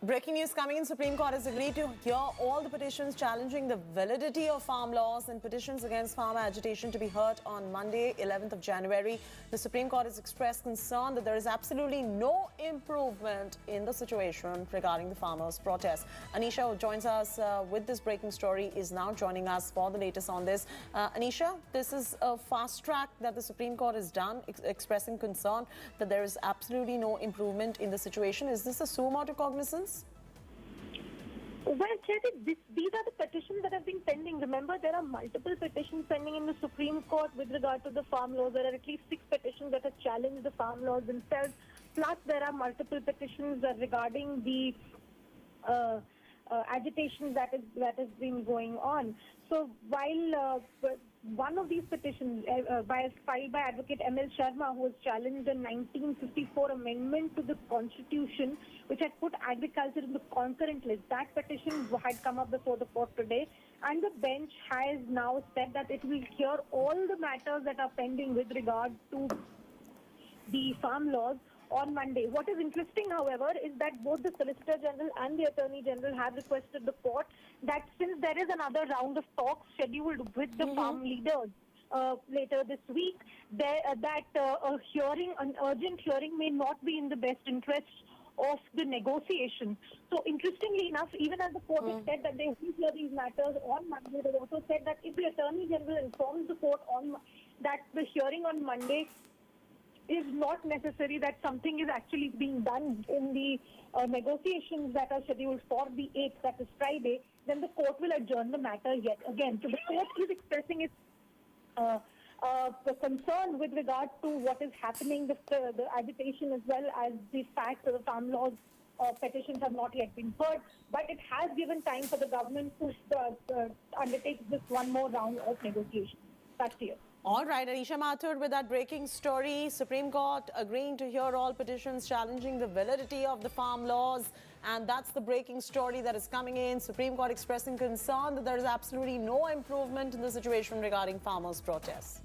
Breaking news coming in. Supreme Court has agreed to hear all the petitions challenging the validity of farm laws and petitions against farmer agitation to be heard on Monday, 11th of January. The Supreme Court has expressed concern that there is absolutely no improvement in the situation regarding the farmers' protests. Anisha, who joins us with this breaking story, is now joining us for the latest on this. Anisha, this is a fast track that the Supreme Court has done, expressing concern that there is absolutely no improvement in the situation. Is this a suo motu cognizance? Well, Chaiti, these are the petitions that have been pending. Remember, there are multiple petitions pending in the Supreme Court with regard to the farm laws. There are at least 6 petitions that have challenged the farm laws themselves. Plus, there are multiple petitions regarding the agitation that has been going on. So, while one of these petitions filed by Advocate M.L. Sharma, who has challenged the 1954 amendment to the Constitution, which had put agriculture in the concurrent list. That petition had come up before the court today, and the bench has now said that it will hear all the matters that are pending with regard to the farm laws on Monday. What is interesting, however, is that both the Solicitor General and the Attorney General have requested the court that since there is another round of talks scheduled with the farm leaders later this week, an urgent hearing may not be in the best interest of the negotiation. So interestingly enough, even as the court has said that they will hear these matters on Monday, they also said that if the Attorney General informs the court that the hearing on Monday is not necessary, that something is actually being done in the negotiations that are scheduled for the 8th, that is Friday, then the court will adjourn the matter yet again. So the court is expressing its the concern with regard to what is happening, the agitation, as well as the fact that the farm laws petitions have not yet been heard. But it has given time for the government to undertake this one more round of negotiations. Back to you. All right, Anisha Mathur with that breaking story. Supreme Court agreeing to hear all petitions challenging the validity of the farm laws. And that's the breaking story that is coming in. Supreme Court expressing concern that there is absolutely no improvement in the situation regarding farmers' protests.